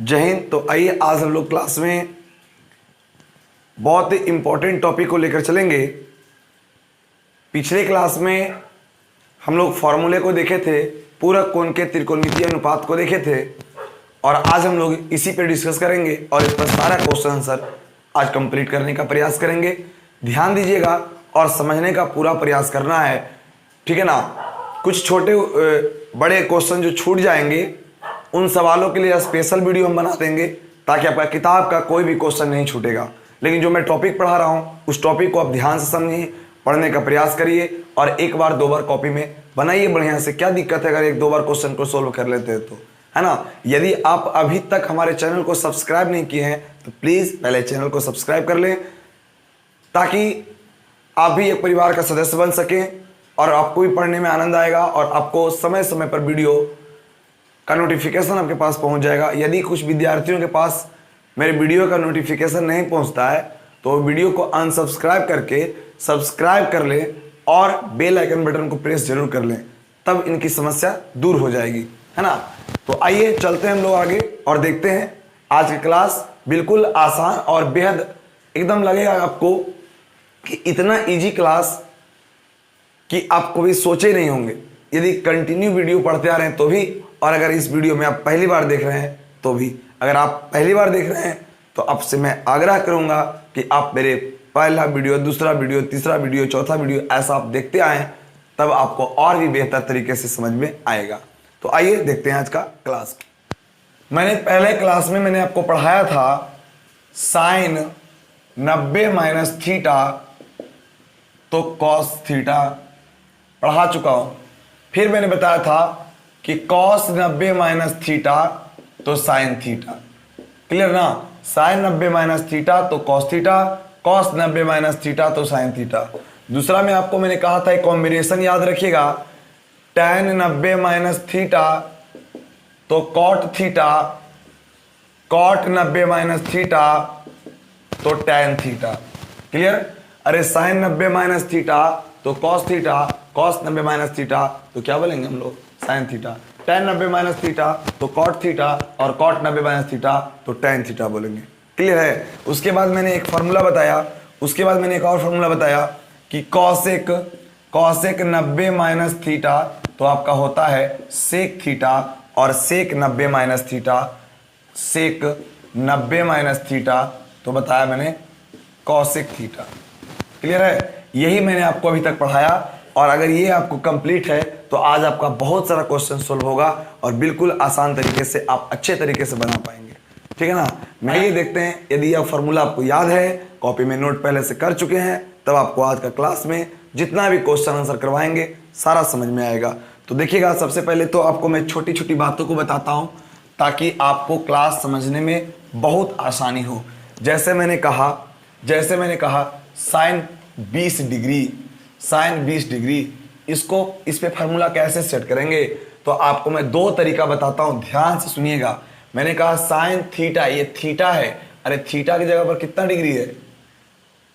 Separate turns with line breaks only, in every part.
जय हिंद। तो आइए आज हम लोग क्लास में बहुत ही इम्पोर्टेंट टॉपिक को लेकर चलेंगे। पिछले क्लास में हम लोग फॉर्मूले को देखे थे, पूरक कोण के त्रिकोणमितीय अनुपात को देखे थे, और आज हम लोग इसी पे डिस्कस करेंगे और इस पर सारा क्वेश्चन आंसर आज कंप्लीट करने का प्रयास करेंगे। ध्यान दीजिएगा और समझने का पूरा प्रयास करना है, ठीक है ना। कुछ छोटे बड़े क्वेश्चन जो छूट जाएंगे उन सवालों के लिए स्पेशल वीडियो हम बना देंगे ताकि आपका किताब का कोई भी क्वेश्चन नहीं छूटेगा। लेकिन जो मैं टॉपिक पढ़ा रहा हूँ उस टॉपिक को आप ध्यान से समझिए, पढ़ने का प्रयास करिए और एक बार दो बार कॉपी में बनाइए बढ़िया से। क्या दिक्कत है अगर एक दो बार क्वेश्चन को सोल्व कर लेते हैं तो, है ना। यदि आप अभी तक हमारे चैनल को सब्सक्राइब नहीं किए हैं तो प्लीज़ पहले चैनल को सब्सक्राइब कर लें ताकि आप भी एक परिवार का सदस्य बन सकें और आपको भी पढ़ने में आनंद आएगा और आपको समय समय पर वीडियो का नोटिफिकेशन आपके पास पहुंच जाएगा। यदि कुछ विद्यार्थियों के पास मेरे वीडियो का नोटिफिकेशन नहीं पहुंचता है तो वीडियो को अनसब्सक्राइब करके सब्सक्राइब कर लें और बेल आइकन बटन को प्रेस जरूर कर लें, तब इनकी समस्या दूर हो जाएगी, है ना। तो आइए चलते हैं हम लोग आगे और देखते हैं आज की क्लास। बिल्कुल आसान और बेहद एकदम लगेगा आपको कि इतना ईजी क्लास कि आप कभी सोचे नहीं होंगे यदि कंटिन्यू वीडियो पढ़ते आ रहे हैं तो भी, और अगर इस वीडियो में आप पहली बार देख रहे हैं तो भी। अगर आप पहली बार देख रहे हैं तो आपसे मैं आग्रह करूंगा कि आप मेरे पहला वीडियो, दूसरा वीडियो, तीसरा वीडियो, चौथा वीडियो ऐसा आप देखते आएँ, तब आपको और भी बेहतर तरीके से समझ में आएगा। तो आइए देखते हैं आज का क्लास। मैंने पहले क्लास में मैंने आपको पढ़ाया था साइन 90 माइनस थीटा तो कॉस थीटा पढ़ा चुका हूं। फिर मैंने बताया था कि कॉस 90 माइनस थीटा तो साइन थीटा। क्लियर ना। साइन 90 माइनस थीटा तो cos theta, cos 90 minus theta तो साइन थीटा। दूसरा में आपको मैंने कहा था एक कॉम्बिनेशन याद रखिएगा, tan 90 माइनस थीटा तो cot theta, cot 90 minus theta तो tan थीटा। क्लियर। अरे साइन 90 माइनस थीटा तो cos theta, cos 90 minus theta तो क्या बोलेंगे हम लोग, sine theta. tan 90 minus theta तो कॉट थीटा और कॉट 90 माइनस थीटा तो tan थीटा बोलेंगे। क्लियर है। उसके बाद मैंने एक फार्मूला बताया, उसके बाद मैंने एक और फार्मूला बताया कि कॉसेक 90 माइनस थीटा तो आपका होता है सेक थीटा, और सेक 90 माइनस थीटा, सेक 90 माइनस थीटा तो बताया मैंने कॉसेक थीटा। क्लियर है। यही मैंने आपको अभी तक पढ़ाया, और अगर ये आपको कंप्लीट है तो आज आपका बहुत सारा क्वेश्चन सोल्व होगा और बिल्कुल आसान तरीके से आप अच्छे तरीके से बना पाएंगे, ठीक है ना। मैं ये देखते हैं यदि यह फार्मूला आपको याद है, कॉपी में नोट पहले से कर चुके हैं, तब आपको आज का क्लास में जितना भी क्वेश्चन आंसर करवाएंगे सारा समझ में आएगा। तो देखिएगा, सबसे पहले तो आपको मैं छोटी छोटी बातों को बताता हूँ ताकि आपको क्लास समझने में बहुत आसानी हो। जैसे मैंने कहा साइन 20 डिग्री, साइन 20 डिग्री, इसको इस पे फार्मूला कैसे सेट करेंगे तो आपको मैं दो तरीका बताता हूं, ध्यान से सुनिएगा। मैंने कहा साइन थीटा, ये थीटा है, अरे थीटा की जगह पर कितना डिग्री है,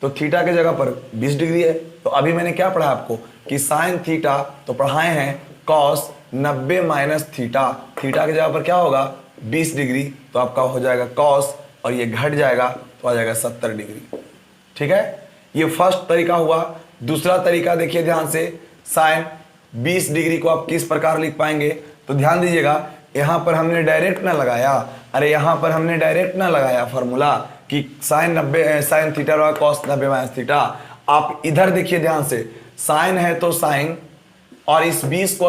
तो थीटा की जगह पर 20 डिग्री है। तो अभी मैंने क्या पढ़ा आपको कि साइन थीटा तो पढ़ाए हैं कॉस 90 माइनस थीटा, थीटा की जगह पर क्या होगा 20 डिग्री, तो आपका हो जाएगा कॉस और ये घट जाएगा तो आ जाएगा 70 डिग्री। ठीक है, ये फर्स्ट तरीका हुआ। दूसरा तरीका देखिए ध्यान से, साइन 20 डिग्री को आप किस प्रकार लिख पाएंगे तो ध्यान दीजिएगा, यहां पर हमने डायरेक्ट ना लगाया, अरे यहां पर हमने डायरेक्ट ना लगाया फार्मूला कि sine theta cos 90 minus theta. आप इधर देखिए ध्यान से, साइन है तो साइन, और इस 20 को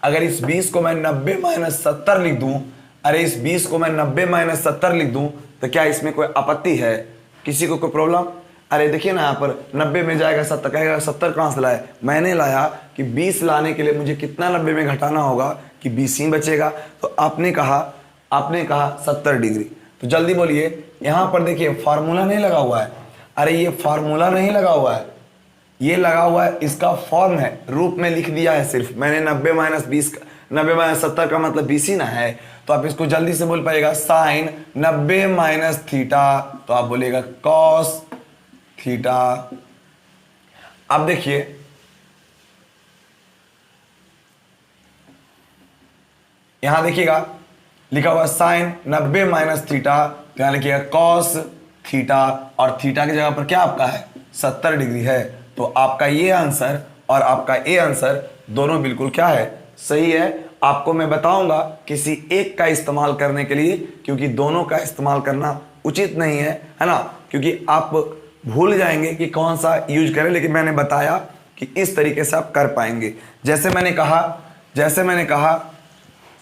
अगर इस 20 को मैं 90 माइनस 70 लिख दूं, अरे इस 20 को मैं 90 माइनस 70 लिख दूं तो क्या इसमें कोई आपत्ति है, किसी को कोई प्रॉब्लम। अरे देखिए ना, यहाँ पर 90 में जाएगा 70, कहेगा 70 कहाँ से लाए, मैंने लाया कि 20 लाने के लिए मुझे कितना 90 में घटाना होगा कि 20 ही बचेगा, तो आपने कहा 70 डिग्री। तो जल्दी बोलिए, यहाँ पर देखिए फार्मूला नहीं लगा हुआ है, अरे ये फार्मूला नहीं लगा हुआ है, ये लगा हुआ है, इसका फॉर्म है, रूप में लिख दिया है सिर्फ मैंने। 90 माइनस 70 का मतलब 20 ही ना है, तो आप इसको जल्दी से बोल पाइएगा साइन 90 माइनस थीटा तो आप बोलिएगा कॉस थीटा। अब देखिए यहां देखिएगा लिखा हुआ साइन 90 माइनस थीटा, तो यहाँ लिखिएगा कॉस थीटा, और थीटा की जगह पर क्या आपका है 70 डिग्री है। तो आपका ये आंसर और आपका ये आंसर दोनों बिल्कुल क्या है सही है। आपको मैं बताऊंगा किसी एक का इस्तेमाल करने के लिए, क्योंकि दोनों का इस्तेमाल करना उचित नहीं है ना, क्योंकि आप भूल जाएंगे कि कौन सा यूज करें। लेकिन मैंने बताया कि इस तरीके से आप कर पाएंगे। जैसे मैंने कहा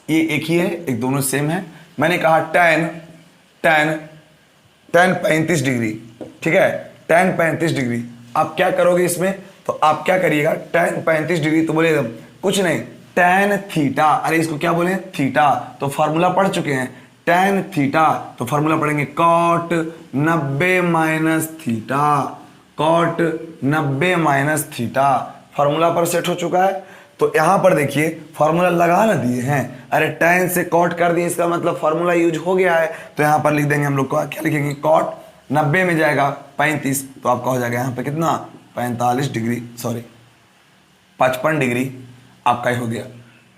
ये एक ही है, एक दोनों सेम है। मैंने कहा tan 35 डिग्री, ठीक है, tan 35 डिग्री। आप क्या करोगे इसमें, तो आप क्या करिएगा tan 35 डिग्री, तो बोलिए कुछ नहीं tan थीटा, अरे इसको क्या बोले थीटा, तो फार्मूला पढ़ चुके हैं tan थीटा, तो फार्मूला पढ़ेंगे cot 90 minus theta, cot 90 minus theta, formula पर सेट हो चुका है। तो यहां पर देखिए फार्मूला लगा ना दिए हैं, अरे tan से cot कर दिए, इसका मतलब फार्मूला यूज हो गया है। तो यहां पर लिख देंगे हम लोग को, क्या लिखेंगे cot 90 में जाएगा 35, तो आपका हो जाएगा यहाँ पे कितना 45 डिग्री, सॉरी 55 डिग्री आपका ही हो गया।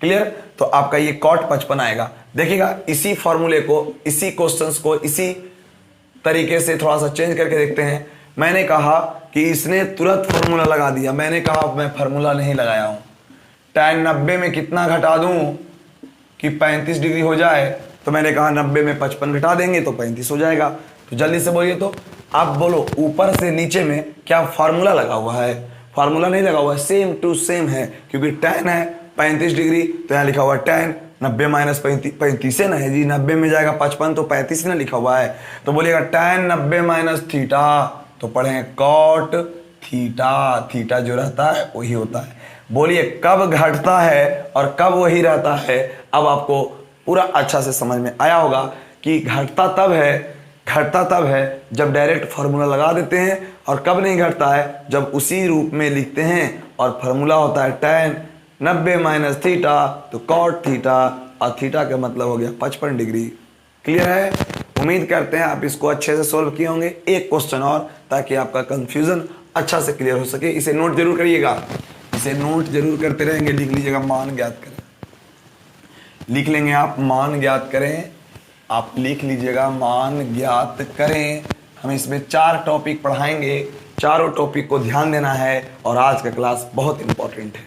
क्लियर, तो आपका ये cot 55 आएगा। देखिएगा इसी फॉर्मूले को, इसी क्वेश्चंस को इसी तरीके से थोड़ा सा चेंज करके देखते हैं। मैंने कहा कि इसने तुरंत फार्मूला लगा दिया, मैंने कहा मैं फार्मूला नहीं लगाया हूं। tan 90 में कितना घटा दूं कि 35 डिग्री हो जाए, तो मैंने कहा 90 में 55 घटा देंगे तो 35 हो जाएगा। तो जल्दी से बोलिए, तो आप बोलो ऊपर से नीचे में क्या फार्मूला लगा हुआ है, फार्मूला नहीं लगा हुआ है, सेम टू सेम है, क्योंकि tan है 35 डिग्री, तो यहाँ लिखा हुआ tan 90 माइनस 35 है ना है जी, 90 में जाएगा 55 तो 35 ना लिखा हुआ है। तो बोलिएगा tan 90 माइनस थीटा, तो पढ़ेंगे cot थीटा, थीटा जो रहता है वही होता है। बोलिए कब घटता है और कब वही रहता है। अब आपको पूरा अच्छा से समझ में आया होगा कि घटता तब है जब डायरेक्ट फार्मूला लगा देते हैं, और कब नहीं घटता है जब उसी रूप में लिखते हैं, और फार्मूला होता है tan 90 माइनस थीटा, तो cot थीटा, और थीटा का मतलब हो गया 55 डिग्री। क्लियर है, उम्मीद करते हैं आप इसको अच्छे से सोल्व किए होंगे। एक क्वेश्चन और, ताकि आपका कंफ्यूजन अच्छा से क्लियर हो सके। इसे नोट जरूर करिएगा, इसे नोट जरूर करते रहेंगे। लिख लीजिएगा मान ज्ञात करें, लिख लेंगे आप मान ज्ञात करें, आप लिख लीजिएगा मान ज्ञात करें। हम इसमें 4 टॉपिक पढ़ाएंगे, चारों टॉपिक को ध्यान देना है, और आज का क्लास बहुत इंपॉर्टेंट है।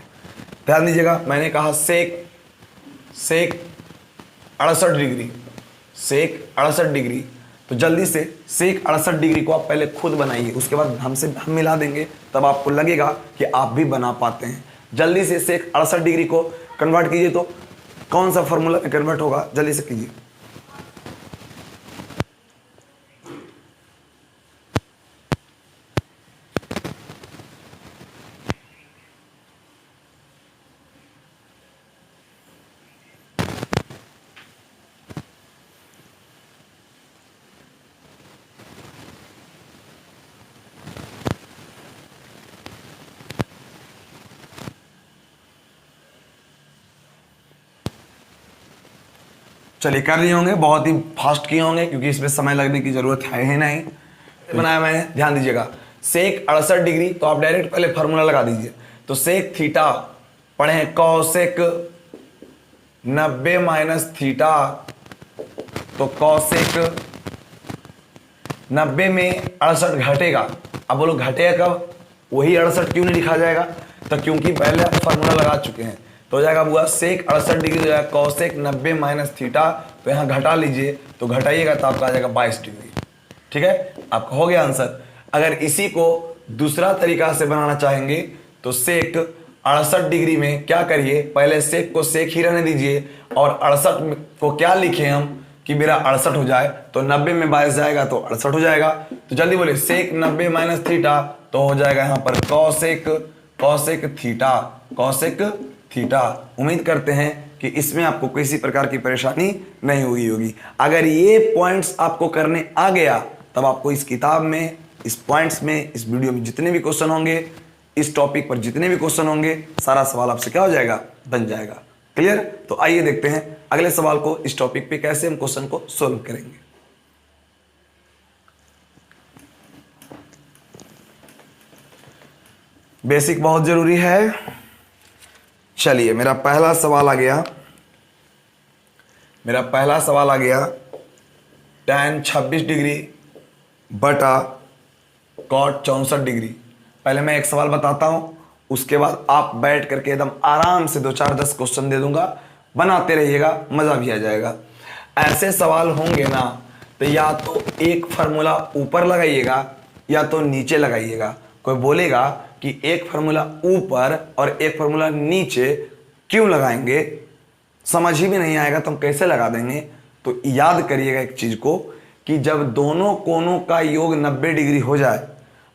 ध्यान दीजिएगा, मैंने कहा सेक 68 डिग्री, सेक 68 डिग्री, तो जल्दी से सेक 68 डिग्री को आप पहले खुद बनाइए, उसके बाद हम मिला देंगे, तब आपको लगेगा कि आप भी बना पाते हैं। जल्दी से सेक 68 डिग्री को कन्वर्ट कीजिए, तो कौन सा फॉर्मूला में कन्वर्ट होगा, जल्दी से कीजिए। चलिए कर लिए होंगे, बहुत ही फास्ट किए होंगे, क्योंकि इसमें समय लगने की जरूरत है ही नहीं। बनाया मैंने, ध्यान दीजिएगा सेक 68 डिग्री, तो आप डायरेक्ट पहले फार्मूला लगा दीजिए। तो सेक थीटा पढ़े कॉसेक 90 माइनस थीटा, तो कॉसेक 90 में 68 घटेगा। अब बोलो घटेगा कब, वही 68 क्यों नहीं लिखा जाएगा, तो क्योंकि पहले आप फार्मूला लगा चुके हैं। तो हो जाएगा हुआ सेक 68 डिग्री हो जाएगा कॉसेक 90 माइनस थीटा, तो यहाँ घटा लीजिए, तो घटाइएगा तो आपका आ जाएगा 22 डिग्री। ठीक है, आपका हो गया आंसर। अगर इसी को दूसरा तरीका से बनाना चाहेंगे, तो सेक 68 डिग्री में क्या करिए, पहले सेक को सेक ही रहने दीजिए, और 68 को क्या लिखे हम कि मेरा 68 हो जाए, तो 90 में 22 जाएगा तो 68 हो जाएगा। तो जल्दी बोले सेक 90 माइनस थीटा, तो हो जाएगा यहाँ पर कॉसेक थीटा। उम्मीद करते हैं कि इसमें आपको किसी प्रकार की परेशानी नहीं हुई होगी। अगर ये पॉइंट्स आपको करने आ गया, तब आपको इस किताब में, इस पॉइंट्स में, इस वीडियो में जितने भी क्वेश्चन होंगे, इस टॉपिक पर जितने भी क्वेश्चन होंगे, सारा सवाल आपसे क्या हो जाएगा, बन जाएगा। क्लियर, तो आइए देखते हैं अगले सवाल को, इस टॉपिक पे कैसे हम क्वेश्चन को सोल्व करेंगे। बेसिक बहुत जरूरी है। चलिए, मेरा पहला सवाल आ गया, मेरा पहला सवाल आ गया tan 26 डिग्री बटा cot 64 डिग्री। पहले मैं एक सवाल बताता हूं, उसके बाद आप बैठ करके एकदम आराम से 2 4 10 क्वेश्चन दे दूंगा, बनाते रहिएगा, मजा भी आ जाएगा। ऐसे सवाल होंगे ना तो या तो एक फार्मूला ऊपर लगाइएगा या तो नीचे लगाइएगा। कोई बोलेगा कि एक फार्मूला ऊपर और एक फार्मूला नीचे क्यों लगाएंगे, समझ ही में नहीं आएगा तो हम कैसे लगा देंगे। तो याद करिएगा एक चीज को कि जब दोनों कोनों का योग 90 डिग्री हो जाए,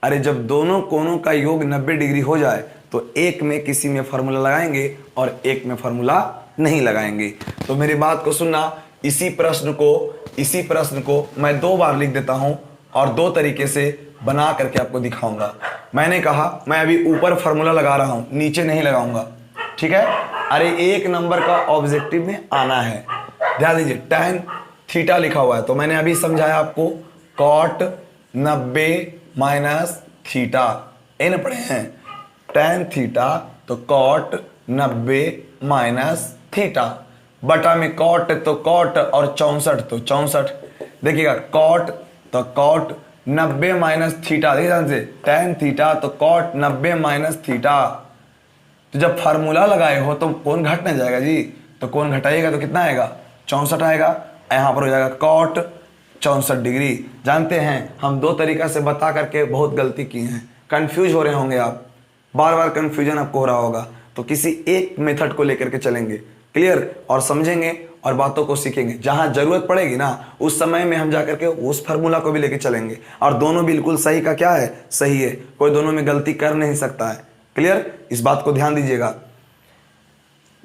अरे जब दोनों कोनों का योग 90 डिग्री हो जाए तो एक में किसी में फार्मूला लगाएंगे और एक में फार्मूला नहीं लगाएंगे। तो मेरी बात को सुनना, इसी प्रश्न को मैं 2 बार लिख देता हूं और 2 तरीके से बना करके आपको दिखाऊंगा। मैंने कहा मैं अभी ऊपर फार्मूला लगा रहा हूं, नीचे नहीं लगाऊंगा, ठीक है। अरे 1 नंबर का ऑब्जेक्टिव में आना है, ध्यान दीजिए। tan थीटा लिखा हुआ है तो मैंने अभी समझाया आपको cot 90 माइनस थीटा, n पढ़े हैं, tan थीटा तो cot 90 माइनस थीटा बटा में cot तो cot और 64 तो 64। देखिएगा cot तो cot 90 माइनस थीटा, देखिए ध्यान से, tan थीटा तो cot 90 माइनस थीटा। तो जब फार्मूला लगाए हो तो कौन घटने जाएगा जी, तो कौन घटाइएगा तो कितना आएगा, 64 आएगा। यहाँ पर हो जाएगा cot 64 डिग्री। जानते हैं हम 2 तरीका से बता करके बहुत गलती की हैं, कंफ्यूज हो रहे होंगे आप, बार बार कंफ्यूजन आपको हो रहा होगा। तो किसी एक मेथड को लेकर के चलेंगे, क्लियर, और समझेंगे और बातों को सीखेंगे। जहां जरूरत पड़ेगी ना उस समय में हम जाकर के उस फार्मूला को भी लेके चलेंगे। और दोनों बिल्कुल सही का क्या है, सही है, कोई दोनों में गलती कर नहीं सकता है, क्लियर, इस बात को ध्यान दीजिएगा।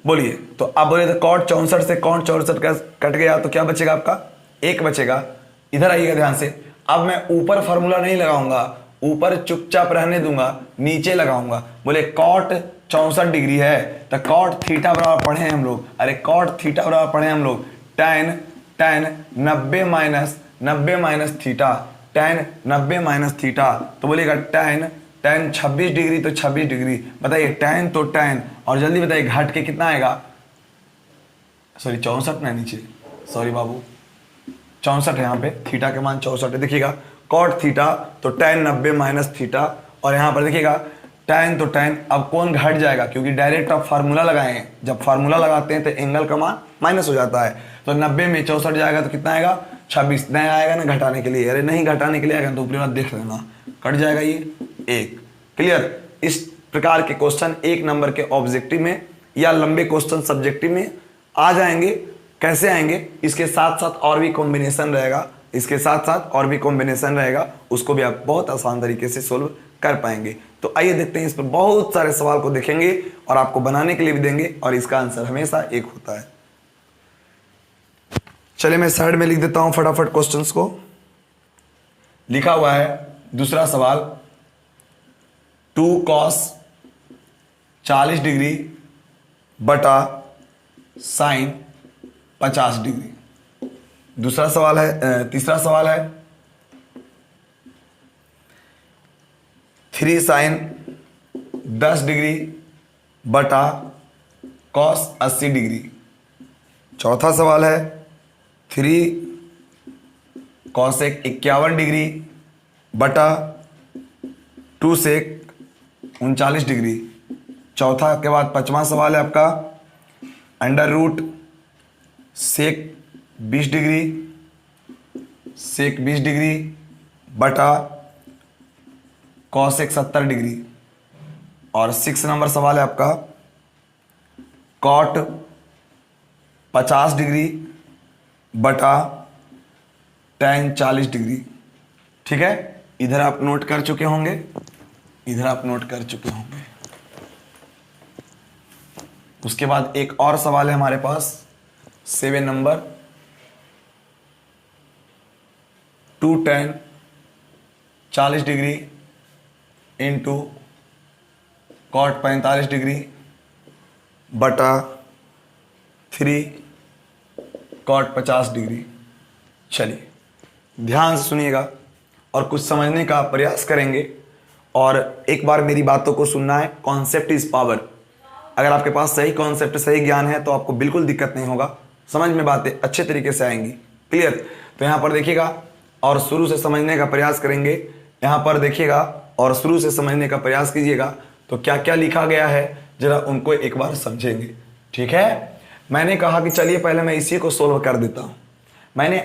बोलिए, तो आप बोलिए तो cot 64 से cot 64 का कट गया तो क्या बचेगा आपका, 1 बचेगा। इधर आइएगा ध्यान से, अब मैं ऊपर फार्मूला नहीं लगाऊंगा, ऊपर चुपचाप रहने दूंगा, नीचे लगाऊंगा। बोले cot 64 डिग्री है तो cot थीटा बराबर पढ़े हैं हम लोग, अरे cot थीटा बराबर पढ़े हैं हम लोग tan 90 minus theta, tan 90 minus theta. तो बोलेगा tan 26 डिग्री तो 26 डिग्री, बताइए tan तो tan, और जल्दी बताइए घट के कितना आएगा, सॉरी 64 ना नीचे, सॉरी बाबू 64 है, यहाँ पे थीटा के मान 64 है। देखिएगा cot थीटा तो tan 90 माइनस थीटा, और यहाँ पर देखिएगा tan तो tan, अब कौन घट जाएगा क्योंकि डायरेक्ट आप फार्मूला लगाए हैं, जब फार्मूला लगाते हैं तो एंगल का मान माइनस हो जाता है। तो 90 में 64 जाएगा तो कितना आएगा, 26। नहीं आएगा ना घटाने के लिए, अरे नहीं घटाने के लिए आएगा तो ऊपरी वाला देख लेना, कट जाएगा ये 1, क्लियर। इस प्रकार के क्वेश्चन 1 नंबर के ऑब्जेक्टिव में या लंबे क्वेश्चन सब्जेक्टिव में आ जाएंगे। कैसे आएंगे, इसके साथ साथ और भी कॉम्बिनेशन रहेगा, इसके साथ साथ और भी कॉम्बिनेशन रहेगा, उसको भी आप बहुत आसान तरीके से सोल्व कर पाएंगे। तो आइए देखते हैं, इस पर बहुत सारे सवाल को देखेंगे और आपको बनाने के लिए भी देंगे, और इसका आंसर हमेशा 1 होता है। चलिए मैं साइड में लिख देता हूं फटाफट क्वेश्चंस को। लिखा हुआ है दूसरा सवाल, 2 cos 40 डिग्री बटा sin 50 डिग्री। दूसरा सवाल है, तीसरा सवाल है 3 sin 10 डिग्री बटा cos 80 डिग्री। चौथा सवाल है 3 cosec 51 डिग्री बटा 2 sec 39 डिग्री। चौथा के बाद 5वां सवाल है आपका अंडर रूट sec 20 डिग्री बटा cosec 70 डिग्री। और 6 नंबर सवाल है आपका cot 50 डिग्री बटा tan 40 डिग्री। ठीक है, इधर आप नोट कर चुके होंगे, इधर आप नोट कर चुके होंगे। उसके बाद एक और सवाल है हमारे पास 7 number, 2 tan 40 degree into cot 45 degree बटा 3 cot 50 डिग्री। चलिए ध्यान से सुनिएगा और कुछ समझने का प्रयास करेंगे, और एक बार मेरी बातों को सुनना है। Concept is power. अगर आपके पास सही कॉन्सेप्ट, सही ज्ञान है तो आपको बिल्कुल दिक्कत नहीं होगा, समझ में बातें अच्छे तरीके से आएंगी। क्लियर? तो यहाँ पर देखिएगा और शुरू से समझने का प्रयास करेंगे। यहाँ पर देखिएगा और शुरू से समझने का प्रयास कीजिएगा। तो क्या क्या लिखा गया है जरा उनको एक बार समझेंगे। ठीक है, मैंने कहा कि चलिए पहले मैं इसी को सोल्व कर देता हूँ। मैंने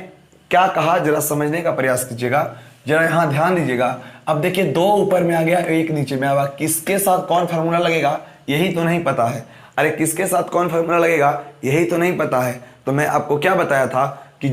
क्या कहा जरा समझने का प्रयास कीजिएगा, जरा यहाँ ध्यान दीजिएगा। अब देखिए 2 ऊपर में आ गया, 1 नीचे में आ गया। किसके साथ कौन फार्मूला लगेगा यही तो नहीं पता है। अरे किसके साथ कौन फार्मूला लगेगा यही तो नहीं पता है। तो मैं आपको क्या बताया था कि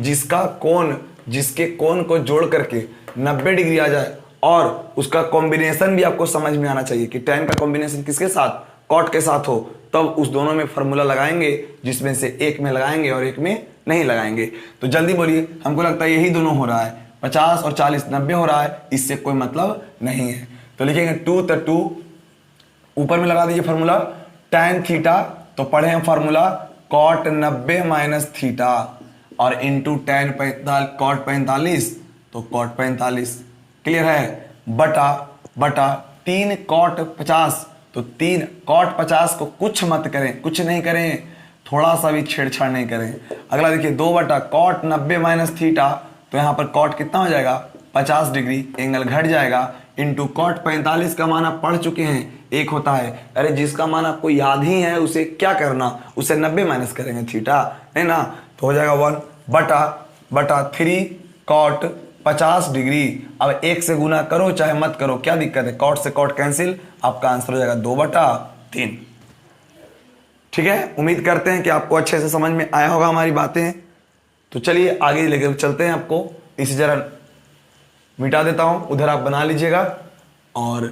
जिसके कोण को जोड़ करके 90 डिग्री आ जाए और उसका कॉम्बिनेशन भी आपको समझ में आना चाहिए कि tan का कॉम्बिनेशन किसके साथ, cot के साथ हो, तब उस दोनों में फार्मूला लगाएंगे, जिसमें से एक में लगाएंगे और एक में नहीं लगाएंगे। तो जल्दी बोलिए, हमको लगता है यही दोनों हो रहा है, 50 और 40 90 हो रहा है, इससे कोई मतलब नहीं है। तो लिखेंगे 2 तो 2 ऊपर में लगा दीजिए फार्मूला tan थीटा, तो पढ़े हम फार्मूला cot 90 माइनस थीटा और इंटू tan cot 45 तो cot 45। क्लियर है? बटा 3 cot 50 तो 3 cot 50 को कुछ मत करें, कुछ नहीं करें, थोड़ा सा भी छेड़छाड़ नहीं करें। अगला देखिए 2 बटा cot 90 माइनस थीटा, तो यहाँ पर cot कितना हो जाएगा 50 डिग्री, एंगल घट जाएगा, इंटू cot 45 का मान आप पढ़ चुके हैं, 1 होता है। अरे जिसका मान आपको याद ही है उसे क्या करना, उसे 90 माइनस करेंगे थीटा, नहीं ना, तो हो जाएगा 1 बटा 3 cot 50 डिग्री। अब 1 से गुना करो चाहे मत करो, क्या दिक्कत है, cot से cot कैंसिल, आपका आंसर हो जाएगा 2/3। ठीक है, उम्मीद करते हैं कि आपको अच्छे से समझ में आया होगा हमारी बातें। तो चलिए आगे लेकर चलते हैं। आपको इसे जरा मिटा देता हूं, उधर आप बना लीजिएगा और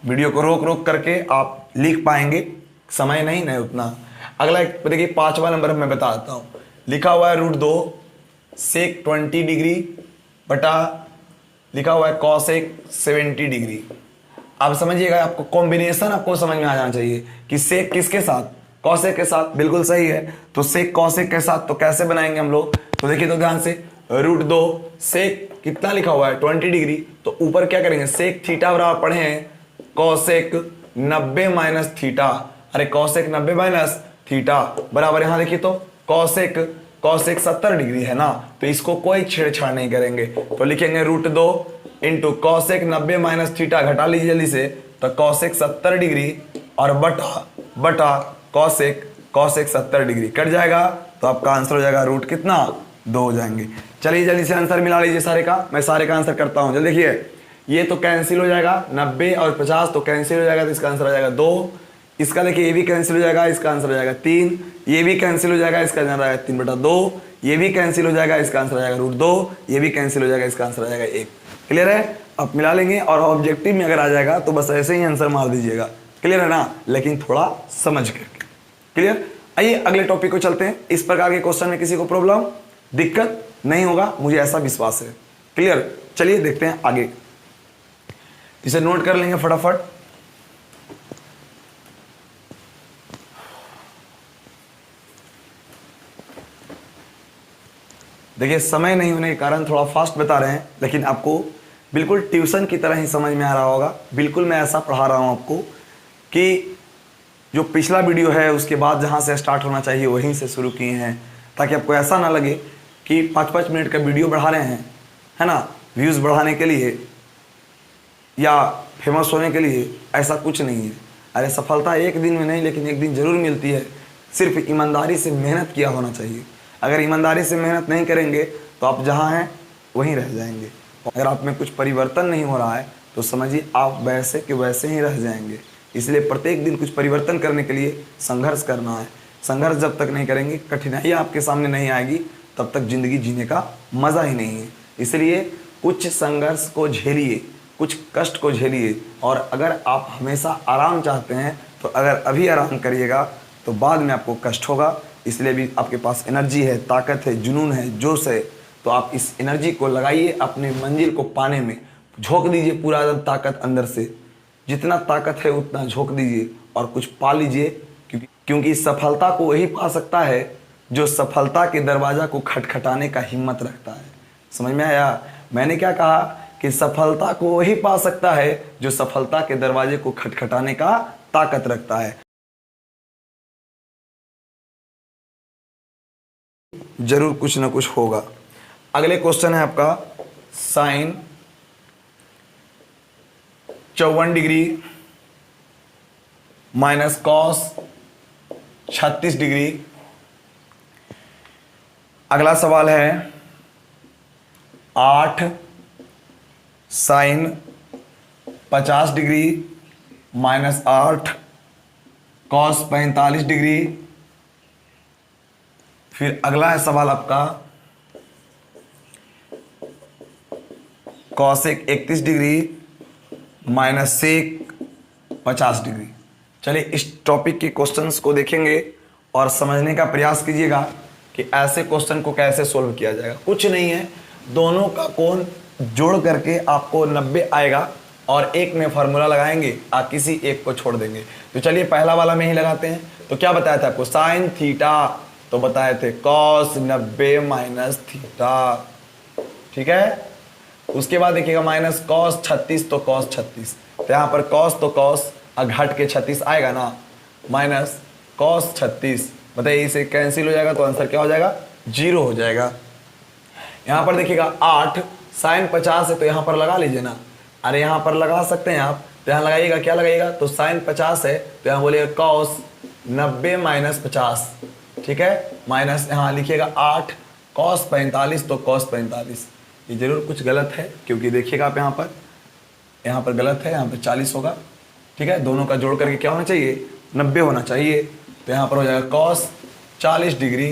वीडियो को रोक करके आप लिख पाएंगे, समय नहीं उतना। अगला देखिए 5वां नंबर मैं बता देता हूं, लिखा हुआ है √2 सेक 20 डिग्री बटा लिखा हुआ है कॉसेक 70 डिग्री। आप समझिएगा, आपको कॉम्बिनेशन आपको समझ में आ जाना चाहिए कि सेक किसके साथ, कॉसेक के साथ। बिल्कुल सही है, तो सेक कॉसेक के साथ तो कैसे बनाएंगे हम लोग, तो देखिए तो ध्यान से √2 सेक कितना लिखा हुआ है 20 डिग्री, तो ऊपर क्या करेंगे सेक थीटा बराबर पढ़े हैं कॉसेक 90 माइनस थीटा। अरे कॉसेक 90 माइनस थीटा बराबर यहां देखिए तो कॉसेक 70 डिग्री है ना, तो इसको कोई छेड़छाड़ नहीं करेंगे। तो लिखेंगे √2 इंटू कॉसेक 90 माइनस थीटा, घटा लीजिए जल्दी से, तो कॉसेक 70 डिग्री और बटा कॉसेक 70 डिग्री कट जाएगा, तो आपका आंसर हो जाएगा रूट कितना 2 हो जाएंगे। चलिए जल्दी से आंसर मिला लीजिए सारे का, मैं सारे का आंसर करता हूं। जल्दी देखिए, ये तो कैंसिल हो जाएगा, 90 और 50 तो कैंसिल हो जाएगा, तो इसका आंसर हो जाएगा 2। इसका देखिए ये भी कैंसिल हो जाएगा, इसका आंसर हो जाएगा 3। ये भी कैंसिल हो जाएगा, इसका आंसर आएगा 3/2। ये भी कैंसिल हो जाएगा, इसका आंसर हो जाएगा √2। ये भी कैंसिल हो जाएगा, इसका आंसर हो जाएगा 1। क्लियर है? आप मिला लेंगे और ऑब्जेक्टिव में अगर आ जाएगा तो बस ऐसे ही आंसर मार दीजिएगा। क्लियर है ना, लेकिन थोड़ा समझ करके। क्लियर? आइए अगले टॉपिक को चलते हैं। इस प्रकार के क्वेश्चन में किसी को प्रॉब्लम दिक्कत नहीं होगा, मुझे ऐसा विश्वास है। क्लियर? चलिए देखते हैं आगे, इसे नोट कर लेंगे फटाफट। देखिए समय नहीं होने के कारण थोड़ा फास्ट बता रहे हैं, लेकिन आपको बिल्कुल ट्यूशन की तरह ही समझ में आ रहा होगा। बिल्कुल मैं ऐसा पढ़ा रहा हूं आपको कि जो पिछला वीडियो है उसके बाद जहां से स्टार्ट होना चाहिए वहीं से शुरू किए हैं, ताकि आपको ऐसा ना लगे कि 5-5 मिनट का वीडियो बढ़ा रहे हैं, है ना, व्यूज़ बढ़ाने के लिए या फेमस होने के लिए। ऐसा कुछ नहीं है। अरे सफलता एक दिन में नहीं, लेकिन एक दिन जरूर मिलती है। सिर्फ ईमानदारी से मेहनत किया होना चाहिए। अगर ईमानदारी से मेहनत नहीं करेंगे तो आप जहाँ हैं वहीं रह जाएंगे। अगर आप में कुछ परिवर्तन नहीं हो रहा है तो समझिए आप वैसे के वैसे ही रह जाएंगे। इसलिए प्रत्येक दिन कुछ परिवर्तन करने के लिए संघर्ष करना है। संघर्ष जब तक नहीं करेंगे, कठिनाइयाँ आपके सामने नहीं आएगी, तब तक जिंदगी जीने का मज़ा ही नहीं है। इसलिए कुछ संघर्ष को झेलिए, कुछ कष्ट को झेलिए। और अगर आप हमेशा आराम चाहते हैं तो अगर अभी आराम करिएगा तो बाद में आपको कष्ट होगा। इसलिए भी आपके पास एनर्जी है, ताकत है, जुनून है, जोश है, तो आप इस एनर्जी को लगाइए अपने मंजिल को पाने में। झोंक दीजिए पूरा एकदम ताकत अंदर से, जितना ताकत है उतना झोंक दीजिए और कुछ पा लीजिए। क्योंकि सफलता को वही पा सकता है जो सफलता के दरवाजा को खटखटाने का हिम्मत रखता है। समझ में आया? मैंने क्या कहा कि सफलता को वही पा सकता है जो सफलता के दरवाजे को खटखटाने का ताकत रखता है। जरूर कुछ ना कुछ होगा। अगले क्वेश्चन है आपका sine 54 degree minus cos 36 degree. अगला सवाल है 8 sine 50 degree minus 8 cos 45 degree. फिर अगला है सवाल आपका cosec 31 degree minus sec 50 degree. चलिए इस टॉपिक के क्वेश्चंस को देखेंगे और समझने का प्रयास कीजिएगा कि ऐसे क्वेश्चन को कैसे सोल्व किया जाएगा। कुछ नहीं है, दोनों का कोण जोड़ करके आपको 90 आएगा और एक में फार्मूला लगाएंगे, आप किसी एक को छोड़ देंगे। तो चलिए पहला वाला में ही लगाते हैं। तो क्या बताया था आपको, साइन थीटा, तो बताए थे कॉस 90 माइनस थीटा, ठीक है। उसके बाद देखिएगा माइनस कॉस 36, तो कॉस 36, तो यहाँ पर कॉस तो कॉस घट के 36 आएगा ना, माइनस कॉस 36, बताइए इसे कैंसिल हो जाएगा तो आंसर क्या हो जाएगा, 0 हो जाएगा। यहाँ पर देखिएगा 8 साइन 50 है तो यहाँ पर लगा लीजिए ना, अरे यहाँ पर लगा सकते हैं आप, तो यहाँ लगाइएगा, क्या लगाइएगा, तो साइन 50 है तो यहाँ बोलिएगा कॉस 90 माइनस 50, ठीक है, माइनस यहाँ लिखिएगा 8 कॉस 45, तो कॉस 45। ये जरूर कुछ गलत है क्योंकि देखिएगा आप यहाँ पर गलत है, यहाँ पर 40 होगा, ठीक है। दोनों का जोड़ करके क्या होना चाहिए, 90 होना चाहिए। तो यहाँ पर हो जाएगा कॉस 40 डिग्री,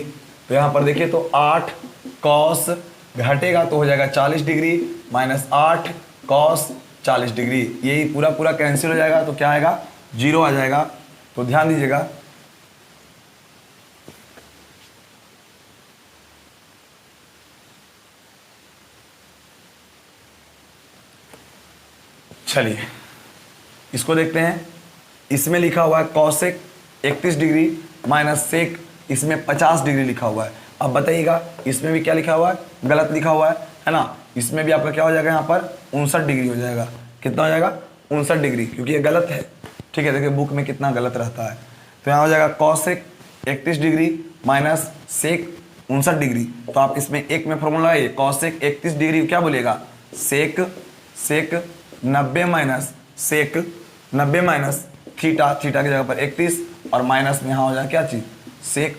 तो यहाँ पर देखिए तो 8 कॉस घटेगा तो हो जाएगा 40 डिग्री माइनस 8 कॉस 40 डिग्री, यही पूरा पूरा कैंसिल हो जाएगा तो क्या आएगा, 0 आ जाएगा। तो ध्यान दीजिएगा, चलिए इसको देखते हैं। इसमें लिखा हुआ है कॉसेक 31 डिग्री माइनस सेक, इसमें 50 डिग्री लिखा हुआ है। अब बताइएगा इसमें भी क्या लिखा हुआ है, गलत लिखा हुआ है ना। इसमें भी आपका क्या हो जाएगा, यहाँ पर 59 डिग्री हो जाएगा। कितना हो जाएगा, 59 डिग्री, क्योंकि ये गलत है, ठीक है। देखिए बुक में कितना गलत रहता है। तो यहाँ हो जाएगा cosec 31 degree minus sec 59 degree, तो आप इसमें एक में फॉर्मूला लगाइए, कॉसेक 31 डिग्री क्या बोलिएगा, sec 90 minus sec 90 minus theta, theta की जगह पर 31 और माइनस में यहाँ हो जाए क्या चीज, सेक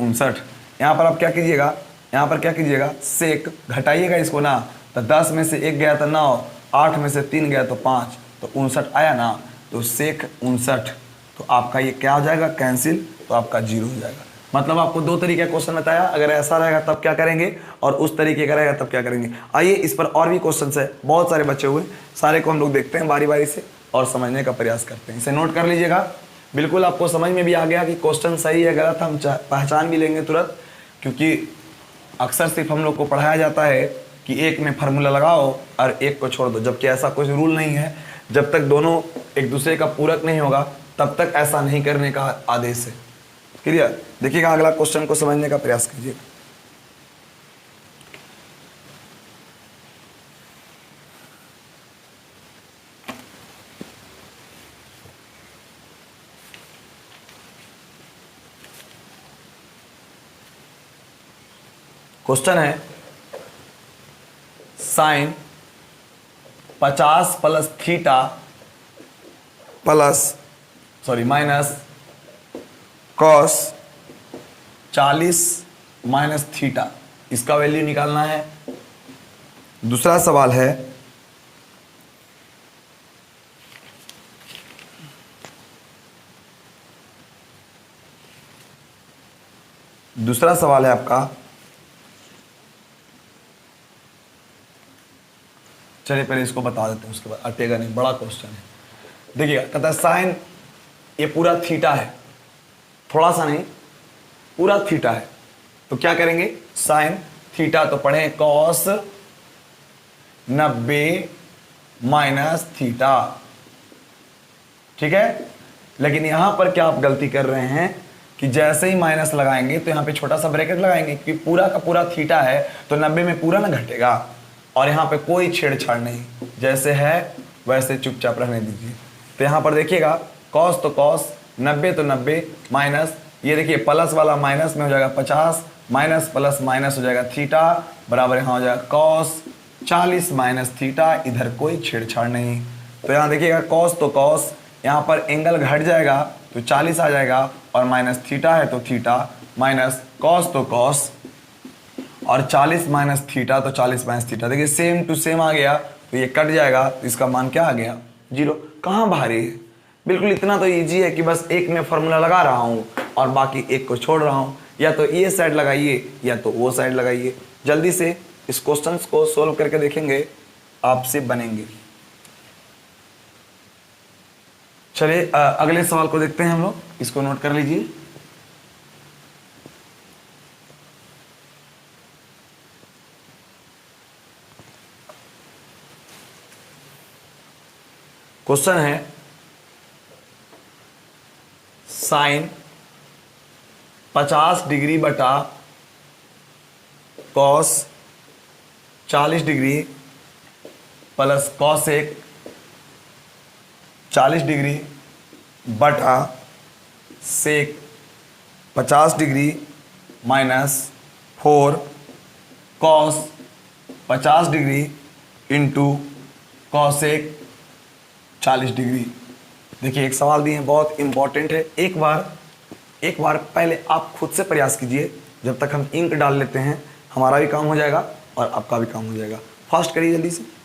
59। यहाँ पर आप क्या कीजिएगा, यहाँ पर क्या कीजिएगा, सेक घटाइएगा इसको ना, तो 10 में से 1 गया तो 9, 8 में से 3 गया तो 5, तो 59 आया ना, तो सेक 59, तो आपका ये क्या हो जाएगा, कैंसिल, तो आपका 0 हो जाएगा। मतलब आपको 2 तरीके का क्वेश्चन बताया, अगर ऐसा रहेगा तब क्या करेंगे और उस तरीके का रहेगा तब क्या करेंगे। आइए इस पर और भी क्वेश्चन है, बहुत सारे बचे हुए, सारे को हम लोग देखते हैं बारी बारी से और समझने का प्रयास करते हैं। इसे नोट कर लीजिएगा, बिल्कुल आपको समझ में भी आ गया कि क्वेश्चन सही है गलत हम पहचान भी लेंगे तुरंत, क्योंकि अक्सर सिर्फ हम लोग को पढ़ाया जाता है कि एक में फार्मूला लगाओ और एक को छोड़ दो, जबकि ऐसा कोई रूल नहीं है। जब तक दोनों एक दूसरे का पूरक नहीं होगा तब तक ऐसा नहीं करने का आदेश है। क्लियर, देखिएगा अगला क्वेश्चन को समझने का प्रयास कीजिए। क्वेश्चन है sine 50 plus theta minus cos 40 minus theta, इसका वैल्यू निकालना है। दूसरा सवाल है आपका, चलिए पहले इसको बता देते हैं उसके बाद अटेगा नहीं, बड़ा क्वेश्चन है। देखिएगा कहता है साइन, ये पूरा थीटा है, थोड़ा सा नहीं पूरा थीटा है, तो क्या करेंगे, साइन थीटा तो पढ़े कॉस 90 माइनस थीटा, ठीक है। लेकिन यहां पर क्या आप गलती कर रहे हैं कि जैसे ही माइनस लगाएंगे तो यहां पे छोटा सा ब्रैकेट लगाएंगे, क्योंकि पूरा का पूरा थीटा है तो 90 में पूरा ना घटेगा, और यहाँ पे कोई छेड़छाड़ नहीं, जैसे है वैसे चुपचाप रहने दीजिए। तो यहाँ पर देखिएगा कॉस तो कॉस 90 तो 90 माइनस ये देखिए प्लस वाला माइनस में हो जाएगा 50 माइनस प्लस माइनस हो जाएगा थीटा बराबर यहाँ हो जाएगा कॉस 40 माइनस थीटा। इधर कोई छेड़छाड़ नहीं, तो यहाँ देखिएगा कॉस तो कॉस, यहाँ पर एंगल घट जाएगा तो 40 आ जाएगा और माइनस थीटा है तो थीटा माइनस कॉस तो कॉस और 40 माइनस थीटा तो 40 माइनस थीटा। देखिए सेम टू सेम आ गया तो ये कट जाएगा तो इसका मान क्या आ गया 0। कहाँ भारी है, बिल्कुल इतना तो इजी है कि बस एक में फॉर्मूला लगा रहा हूँ और बाकी एक को छोड़ रहा हूँ। या तो ये साइड लगाइए या तो वो साइड लगाइए। जल्दी से इस क्वेश्चंस को सोल्व करके देखेंगे, आपसे बनेंगे। चलिए अगले सवाल को देखते हैं हम लोग, इसको नोट कर लीजिए। क्वेश्चन है साइन 50 डिग्री बटा cos 40 degree plus cosec 40 degree बटा सेक 50 degree minus 4 cos 50 degree into cosec 40 degree. देखिए एक सवाल दिए हैं, बहुत इंपॉर्टेंट है। एक बार पहले आप खुद से प्रयास कीजिए, जब तक हम इंक डाल लेते हैं हमारा भी काम हो जाएगा और आपका भी काम हो जाएगा। फास्ट करिए जल्दी से।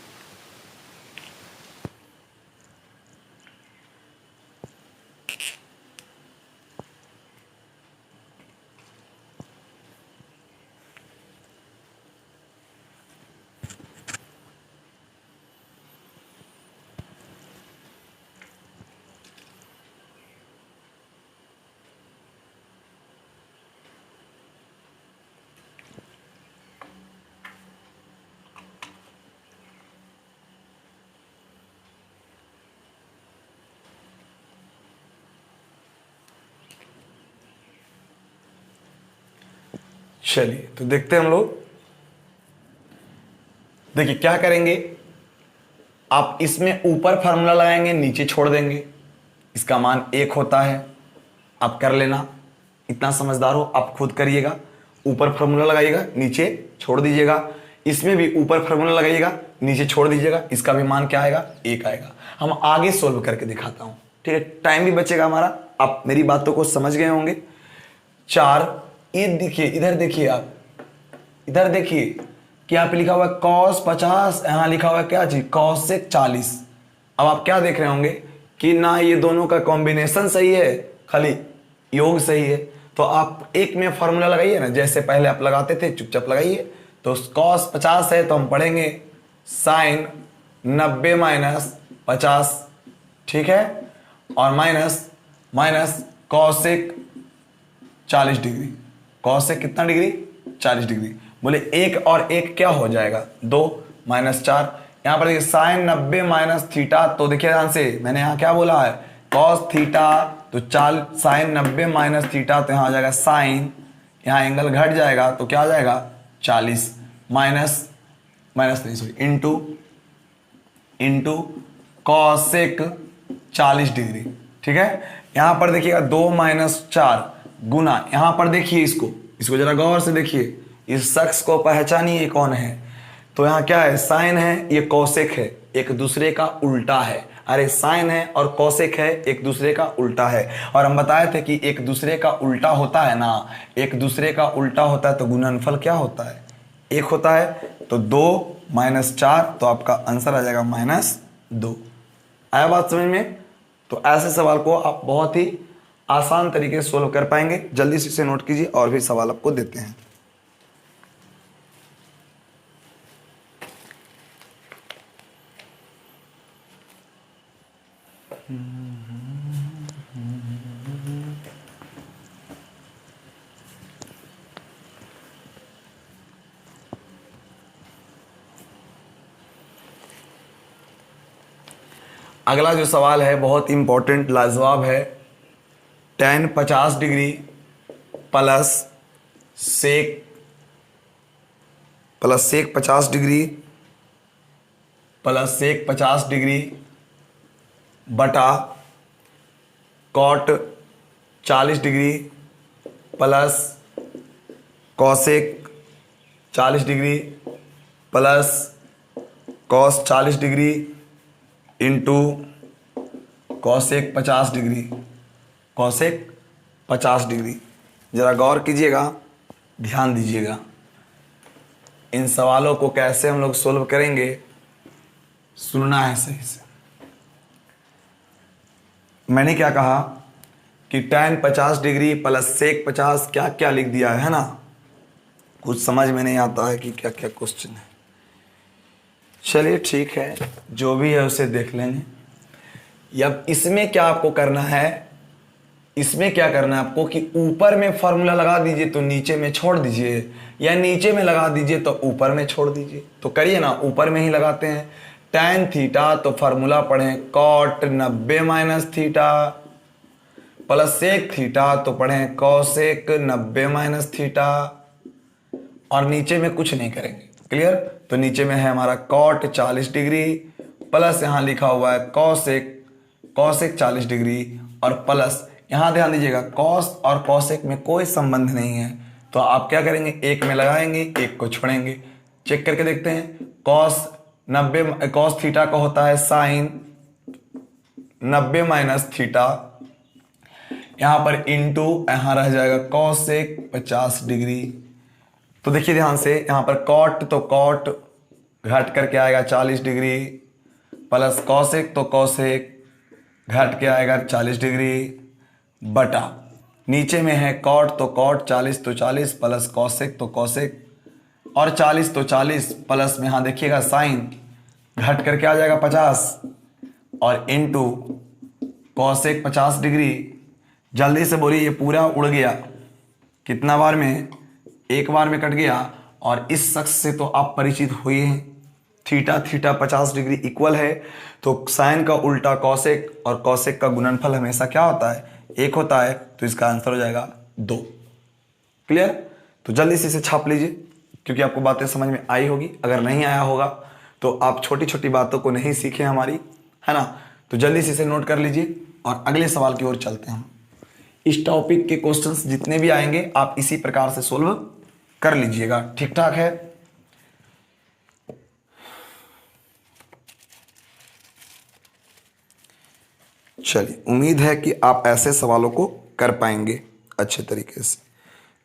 चलिए तो देखते हैं हम लोग। देखिए क्या करेंगे, आप इसमें ऊपर फार्मूला लगाएंगे, नीचे छोड़ देंगे। इसका मान 1 होता है, आप कर लेना। इतना समझदार हो आप, खुद करिएगा। ऊपर फार्मूला लगाइएगा, नीचे छोड़ दीजिएगा। इसमें भी ऊपर फार्मूला लगाइएगा, नीचे छोड़ दीजिएगा। इसका भी मान क्या आएगा 1 आएगा। हम आगे सोल्व करके दिखाता हूं, ठीक है। टाइम भी बचेगा हमारा। आप मेरी बातों को समझ गए होंगे। 4 ये देखिए, इधर देखिए, आप इधर देखिए क्या पे लिखा हुआ है cos 50, यहां लिखा हुआ है क्या चीज cosec 40। अब आप क्या देख रहे होंगे कि ना ये दोनों का कॉम्बिनेशन सही है, खाली योग सही है। तो आप एक में फॉर्मूला लगाइए ना, जैसे पहले आप लगाते थे, चुपचाप लगाइए। तो cos 50 है तो हम पढ़ेंगे साइन 90 माइनस 50, ठीक है, और माइनस cosec 40 डिग्री। cosec कितना डिग्री 40 डिग्री। बोले 1 और 1 क्या हो जाएगा 2 माइनस 4। यहां पर देखिए साइन 90 माइनस थीटा, तो देखिए ध्यान से मैंने यहां क्या बोला है cos थीटा, तो साइन 90 माइनस थीटा, तो यहां आ जाएगा साइन, यहां एंगल घट जाएगा तो क्या आ जाएगा 40 माइनस नहीं सॉरी इंटू कॉसेक 40 डिग्री, ठीक है। यहां पर देखिएगा 2 माइनस 4 गुना, यहां पर देखिए इसको जरा गौर से देखिए, इस शख्स को पहचानिए कौन है। तो यहां क्या है, साइन है, ये कॉसेक है, एक दूसरे का उल्टा है। अरे साइन है और कॉसेक है, एक दूसरे का उल्टा है। और हम बताए थे कि एक दूसरे का उल्टा होता है ना, एक दूसरे का उल्टा होता है तो गुणनफल क्या होता है 1 होता है। तो 2 माइनस 4, तो आपका आंसर आ जाएगा -2। आया बात समझ में। तो ऐसे सवाल को आप बहुत ही आसान तरीके से सोल्व कर पाएंगे। जल्दी से इसे नोट कीजिए और भी सवाल आपको देते हैं। अगला जो सवाल है बहुत इंपॉर्टेंट लाजवाब है। tan 50 degree plus sec 50 degree plus sec 50 degree बटा cot 40 degree plus cosec 40 degree plus cos 40 degree into cosec 50 degree, cosec 50 degree. ज़रा गौर कीजिएगा, ध्यान दीजिएगा, इन सवालों को कैसे हम लोग सोल्व करेंगे, सुनना है सही से। मैंने क्या कहा कि tan 50 डिग्री प्लस सेक 50 क्या क्या लिख दिया है ना, कुछ समझ में नहीं आता है कि क्या क्या क्वेश्चन है। चलिए ठीक है, जो भी है उसे देख लेंगे। अब इसमें क्या आपको करना है, इसमें क्या करना है आपको कि ऊपर में फॉर्मूला लगा दीजिए तो नीचे में छोड़ दीजिए, या नीचे में लगा दीजिए तो ऊपर में छोड़ दीजिए। तो करिए ना, ऊपर में ही लगाते हैं। tan थीटा तो फार्मूला पढ़ें cot 90 minus theta, plus sec theta तो पढ़ें कॉसेक 90 माइनस थीटा, और नीचे में कुछ नहीं करेंगे। क्लियर? तो नीचे में है हमारा cot 40 डिग्री प्लस यहाँ लिखा हुआ है कॉसेक 40 डिग्री, और प्लस यहाँ ध्यान दीजिएगा कॉस और कॉसेक में कोई संबंध नहीं है, तो आप क्या करेंगे, एक में लगाएंगे एक को छोड़ेंगे। चेक करके देखते हैं। कॉस थीटा का होता है साइन 90 माइनस थीटा, यहाँ पर इंटू यहाँ रह जाएगा कॉसेक 50 डिग्री। तो देखिए ध्यान से, यहाँ पर कॉट तो कॉट घट करके आएगा 40 डिग्री, प्लस कॉसेक तो कॉसेक घट के आएगा 40 डिग्री, बटा नीचे में है कॉट तो कॉट 40 तो 40 प्लस कॉसेक तो कॉसेक, और 40 तो 40 प्लस में यहाँ देखिएगा साइन घट करके आ जाएगा 50, और इनटू कॉसेक 50 डिग्री। जल्दी से बोलिए, ये पूरा उड़ गया कितना बार में, एक बार में कट गया। और इस शख्स से तो आप परिचित हुए हैं, थीटा 50 डिग्री इक्वल है, तो साइन का उल्टा कॉसेक और कॉसेक का गुणनफल हमेशा क्या होता है, एक होता है। तो इसका आंसर हो जाएगा 2। क्लियर? तो जल्दी से इसे छाप लीजिए, क्योंकि आपको बातें समझ में आई होगी। अगर नहीं आया होगा तो आप छोटी छोटी बातों को नहीं सीखे हमारी, है ना। तो जल्दी से इसे नोट कर लीजिए और अगले सवाल की ओर चलते हैं। इस टॉपिक के क्वेश्चंस जितने भी आएंगे आप इसी प्रकार से सोल्व कर लीजिएगा। ठीक ठाक है? चलिए, उम्मीद है कि आप ऐसे सवालों को कर पाएंगे अच्छे तरीके से।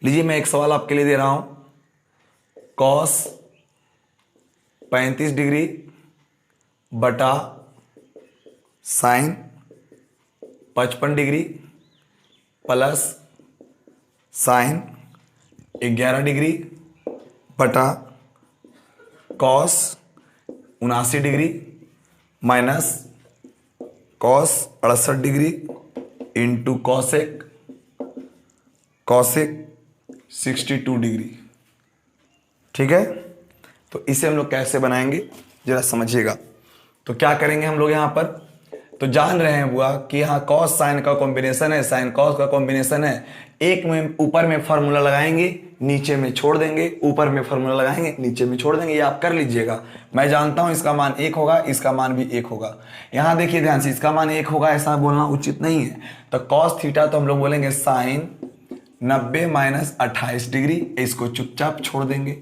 लीजिए, मैं एक सवाल आपके लिए दे रहा हूं। कॉस 35 डिग्री बटा sine 55 degree plus sine 11 degree बटा cos 79 degree minus cos 68 degree into cosec 62 degree. ठीक है? तो इसे हम लोग कैसे बनाएंगे जरा समझिएगा। तो क्या करेंगे हम लोग यहाँ पर, तो जान रहे हैं बुआ कि यहाँ कॉस साइन का कॉम्बिनेशन है, साइन कॉस का कॉम्बिनेशन है। एक में ऊपर में फॉर्मूला लगाएंगे, नीचे में छोड़ देंगे, ऊपर में फॉर्मूला लगाएंगे, नीचे में छोड़ देंगे। ये आप कर लीजिएगा। मैं जानता हूं इसका मान 1 होगा, इसका मान भी 1 होगा। यहाँ देखिए ध्यान से, इसका मान 1 होगा ऐसा बोलना उचित नहीं है। तो कॉस थीटा तो हम लोग बोलेंगे साइन 90 माइनस 28 डिग्री, इसको चुपचाप छोड़ देंगे।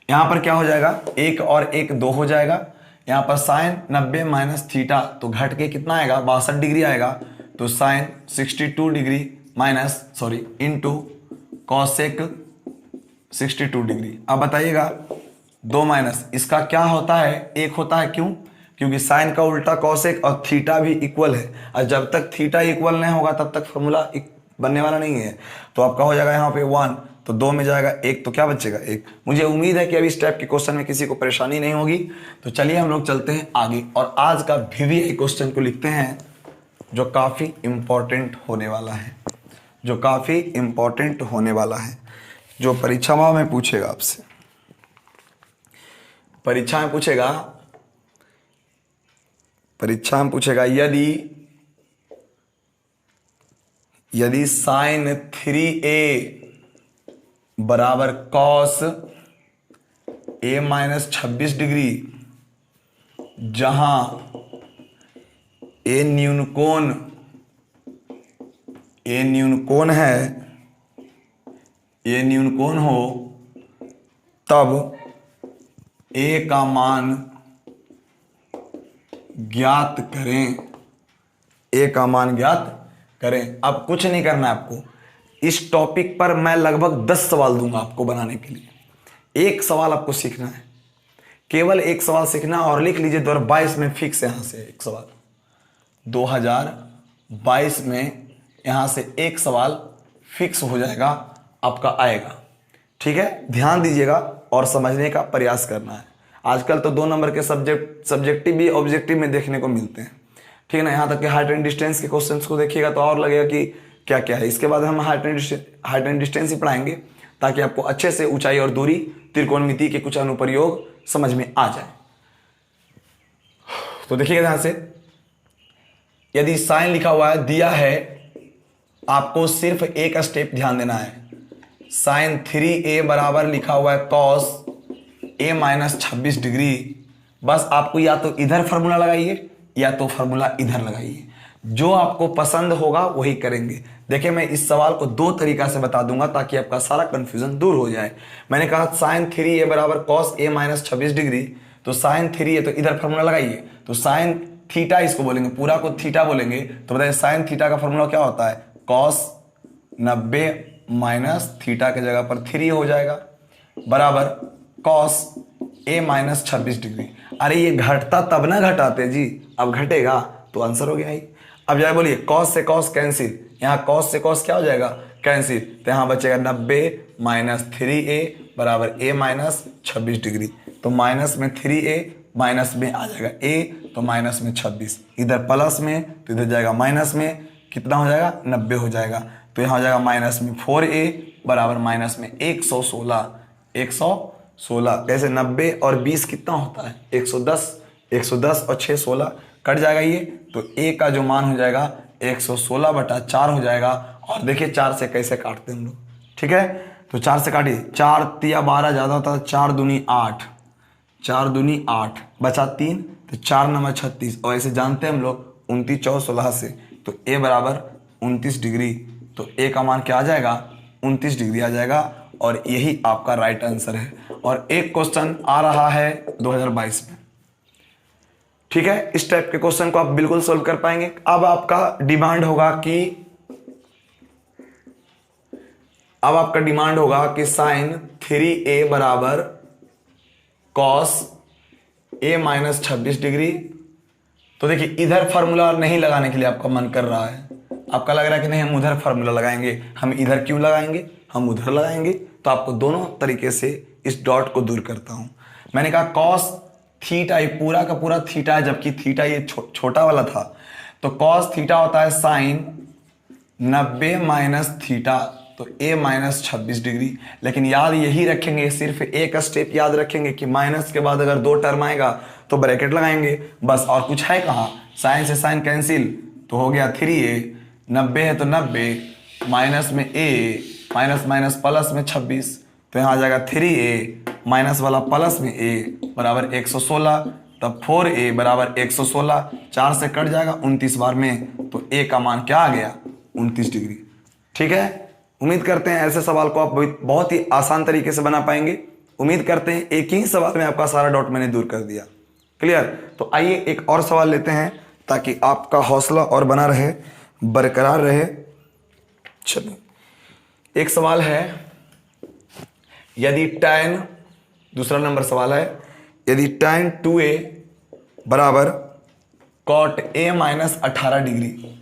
यहाँ पर क्या हो जाएगा, 1 और 1 2 हो जाएगा। यहाँ पर साइन 90 माइनस थीटा तो घट के कितना आएगा, 62 डिग्री आएगा। तो sine 62 degree minus into cosec 62 degree. अब बताइएगा 2 माइनस इसका क्या होता है, 1 होता है। क्यों? क्योंकि साइन का उल्टा कॉसेक और थीटा भी इक्वल है, और जब तक थीटा इक्वल नहीं होगा तब तक फॉर्मूला बनने वाला नहीं है। तो आपका हो जाएगा यहाँ पे 1, तो 2 में जाएगा 1, तो क्या बचेगा 1। मुझे उम्मीद है कि अभी इस टाइप के क्वेश्चन में किसी को परेशानी नहीं होगी। तो चलिए हम लोग चलते हैं आगे, और आज का VVI क्वेश्चन को लिखते हैं जो काफ़ी इम्पोर्टेंट होने वाला है, जो काफ़ी इम्पोर्टेंट होने वाला है, जो परीक्षा में पूछेगा आपसे, परीक्षा में पूछेगा यदि साइन 3a बराबर कॉस a माइनस 26 डिग्री, जहां a न्यूनकोण ये न्यून कोण है, ये न्यून कोण हो, तब ए का मान ज्ञात करें, ए का मान ज्ञात करें। अब कुछ नहीं करना है आपको, इस टॉपिक पर मैं लगभग 10 सवाल दूंगा आपको बनाने के लिए। एक सवाल आपको सीखना है, केवल एक सवाल सीखना और लिख लीजिए 2022 में फिक्स, यहां से एक सवाल 2022 में यहां से एक सवाल फिक्स हो जाएगा, आपका आएगा। ठीक है, ध्यान दीजिएगा और समझने का प्रयास करना है। आजकल तो 2 नंबर के सब्जेक्टिव भी ऑब्जेक्टिव में देखने को मिलते हैं, ठीक है ना। यहाँ तक कि हाइट एंड डिस्टेंस के क्वेश्चंस को देखिएगा तो और लगेगा कि क्या क्या है। इसके बाद हम हाइट एंड डिस्टेंस ही पढ़ाएंगे ताकि आपको अच्छे से ऊंचाई और दूरी, त्रिकोणमिति के कुछ अनुप्रयोग समझ में आ जाए। तो देखिएगा ध्यान से, यदि साइन लिखा हुआ है दिया है, आपको सिर्फ एक स्टेप ध्यान देना है। साइन 3a बराबर लिखा हुआ है कॉस a माइनस 26 डिग्री। बस आपको या तो इधर फार्मूला लगाइए या तो फार्मूला इधर लगाइए, जो आपको पसंद होगा वही करेंगे। देखिए मैं इस सवाल को 2 तरीका से बता दूंगा ताकि आपका सारा कंफ्यूजन दूर हो जाए। मैंने कहा साइन 3a बराबर कॉस a माइनस 26 डिग्री, तो साइन 3a तो इधर फार्मूला लगाइए, तो साइन थीटा इसको बोलेंगे, पूरा को थीटा बोलेंगे। तो बताइए साइन थीटा का फार्मूला क्या होता है, कॉस 90 माइनस थीटा की जगह पर 3 हो जाएगा, बराबर कॉस a माइनस 26 डिग्री। अरे ये घटता तब ना घटाते जी, अब घटेगा तो आंसर हो गया ही। अब जाए बोलिए कॉस से कॉस कैंसिल, यहाँ कॉस से कॉस क्या हो जाएगा, कैंसिल, तो यहाँ बचेगा 90 माइनस 3a बराबर a माइनस 26 डिग्री। तो माइनस में 3a, माइनस में आ जाएगा a, तो माइनस में 26, इधर प्लस में तो इधर जाएगा माइनस में, कितना हो जाएगा 90 हो जाएगा। तो यहाँ हो जाएगा माइनस में 4a बराबर माइनस में 116, 116। कैसे 90 और 20 कितना होता है 110, 110 और 6 16 कट जाएगा ये, तो a का जो मान हो जाएगा 116/4 हो जाएगा। और देखिए 4 से कैसे काटते हैं हम लोग, ठीक है। तो 4 से काटिए, 4 तिया 12 ज़्यादा होता है, 4 दूनी 8, 4 दूनी 8 बचा 3, तो 4 9 36। और ऐसे जानते हैं हम लोग 29 4 16 से, तो a बराबर 29 डिग्री। तो a का मान क्या आ जाएगा 29 डिग्री आ जाएगा, और यही आपका राइट आंसर है। और एक क्वेश्चन आ रहा है 2022 में, ठीक है। इस टाइप के क्वेश्चन को आप बिल्कुल सोल्व कर पाएंगे। अब आपका डिमांड होगा कि साइन 3a बराबर कॉस a माइनस 26 डिग्री। तो देखिए इधर फार्मूला नहीं लगाने के लिए आपका मन कर रहा है, आपका लग रहा है कि नहीं हम उधर फार्मूला लगाएंगे, हम इधर क्यों लगाएंगे, हम उधर लगाएंगे। तो आपको दोनों तरीके से इस डॉट को दूर करता हूं। मैंने कहा कॉस थीटा, ये पूरा का पूरा थीटा है, जबकि थीटा ये छोटा वाला था। तो कॉस थीटा होता है साइन 90 माइनस थीटा, तो a माइनस 26 डिग्री। लेकिन याद यही रखेंगे, सिर्फ एक स्टेप याद रखेंगे कि माइनस के बाद अगर 2 टर्म आएगा तो ब्रैकेट लगाएंगे बस, और कुछ है कहाँ। साइन से साइन कैंसिल, तो हो गया 3a, 90 है तो 90, माइनस में a, माइनस माइनस प्लस में 26, तो यहाँ आ जाएगा 3a माइनस वाला प्लस में a बराबर 116, तब 4a बराबर 116, 4 से कट जाएगा 29 बार में, तो a का मान क्या आ गया 29 डिग्री। ठीक है, उम्मीद करते हैं ऐसे सवाल को आप बहुत ही आसान तरीके से बना पाएंगे। उम्मीद करते हैं एक ही सवाल में आपका सारा डाउट मैंने दूर कर दिया। क्लियर, तो आइए एक और सवाल लेते हैं ताकि आपका हौसला और बना रहे, बरकरार रहे। चलिए एक सवाल है, यदि tan, दूसरा नंबर सवाल है, यदि tan 2a बराबर cot a minus 18 degree,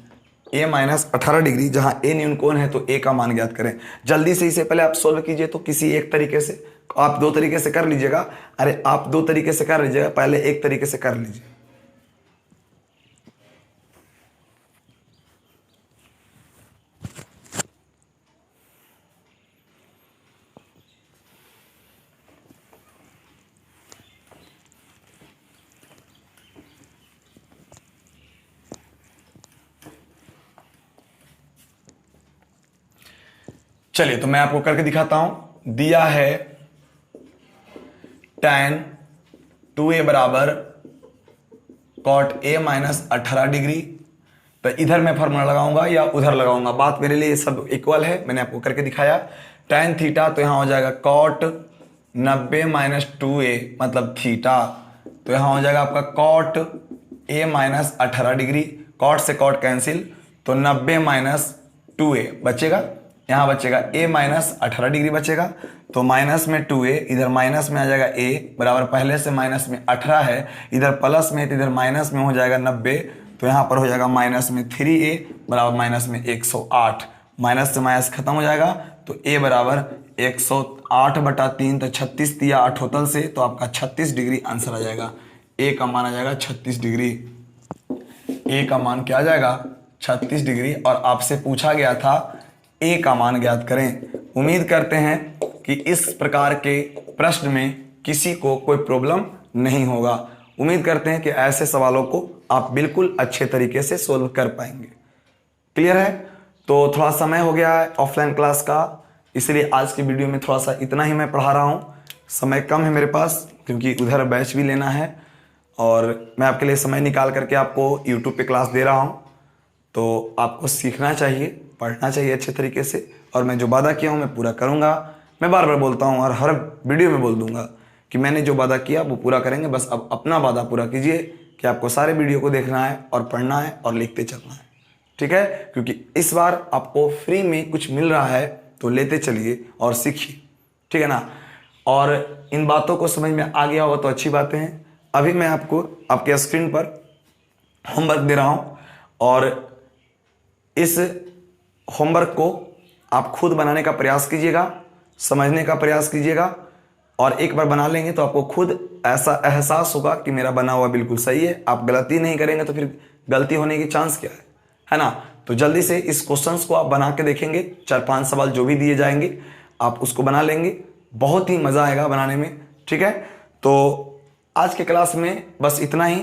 a minus 18 degree, जहां a न्यून कोण है तो a का मान ज्ञात करें। जल्दी से इसे पहले आप सोल्व कीजिए, तो किसी एक तरीके से, आप 2 तरीके से कर लीजिएगा। अरे आप 2 तरीके से कर लीजिएगा, पहले एक तरीके से कर लीजिए। चलिए तो मैं आपको करके दिखाता हूं। दिया है tan 2a बराबर cot a माइनस 18 डिग्री, तो इधर मैं फार्मूला लगाऊंगा या उधर लगाऊंगा, बात मेरे लिए सब इक्वल है, मैंने आपको करके दिखाया। tan थीटा तो यहाँ हो जाएगा cot 90 माइनस 2a मतलब थीटा, तो यहाँ हो जाएगा आपका cot a minus 18 degree, cot से cot कैंसिल, तो 90 माइनस 2a बचेगा, यहाँ बचेगा a माइनस 18 डिग्री बचेगा, तो माइनस में 2a, इधर माइनस में आ जाएगा a बराबर पहले से माइनस में 18 है, इधर प्लस में तो इधर माइनस में हो जाएगा 90, तो यहाँ पर हो जाएगा माइनस में 3a बराबर माइनस में 108, माइनस से माइनस खत्म हो जाएगा, तो a बराबर 108/3, तो 36 दिया 8 होतल से, तो आपका 36 डिग्री आंसर आ जाएगा। a का मान आ जाएगा 36 डिग्री, a का मान क्या आ जाएगा 36 डिग्री। और आपसे पूछा गया था a का मान ज्ञात करें। उम्मीद करते हैं कि इस प्रकार के प्रश्न में किसी को कोई प्रॉब्लम नहीं होगा। उम्मीद करते हैं कि ऐसे सवालों को आप बिल्कुल अच्छे तरीके से सोल्व कर पाएंगे। क्लियर है? तो थोड़ा समय हो गया है ऑफलाइन क्लास का, इसलिए आज की वीडियो में थोड़ा सा इतना ही मैं पढ़ा रहा हूँ। समय कम है मेरे पास क्योंकि उधर बैच भी लेना है और मैं आपके लिए समय निकाल करके आपको यूट्यूब पे क्लास दे रहा हूँ। तो आपको सीखना चाहिए, पढ़ना चाहिए अच्छे तरीके से, और मैं जो वादा किया हूँ मैं पूरा करूँगा। मैं बार बार बोलता हूँ और हर वीडियो में बोल दूंगा कि मैंने जो वादा किया वो पूरा करेंगे। बस अब अपना वादा पूरा कीजिए कि आपको सारे वीडियो को देखना है और पढ़ना है और लिखते चलना है, ठीक है? क्योंकि इस बार आपको फ्री में कुछ मिल रहा है तो लेते चलिए और सीखिए, ठीक है ना? और इन बातों को समझ में आ गया होगा तो अच्छी बातें हैं। अभी मैं आपको आपके स्क्रीन पर होमवर्क दे रहा हूँ और इस होमवर्क को आप खुद बनाने का प्रयास कीजिएगा, समझने का प्रयास कीजिएगा, और एक बार बना लेंगे तो आपको खुद ऐसा एहसास होगा कि मेरा बना हुआ बिल्कुल सही है। आप गलती नहीं करेंगे तो फिर गलती होने की चांस क्या है ना? तो जल्दी से इस क्वेश्चंस को आप बना के देखेंगे, 4-5 सवाल जो भी दिए जाएंगे आप उसको बना लेंगे, बहुत ही मज़ा आएगा बनाने में, ठीक है? तो आज के क्लास में बस इतना ही,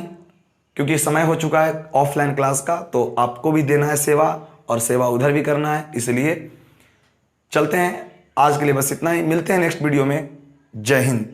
क्योंकि समय हो चुका है ऑफलाइन क्लास का, तो आपको भी देना है सेवा और सेवा उधर भी करना है, इसलिए चलते हैं। आज के लिए बस इतना ही, मिलते हैं नेक्स्ट वीडियो में। जय हिंद।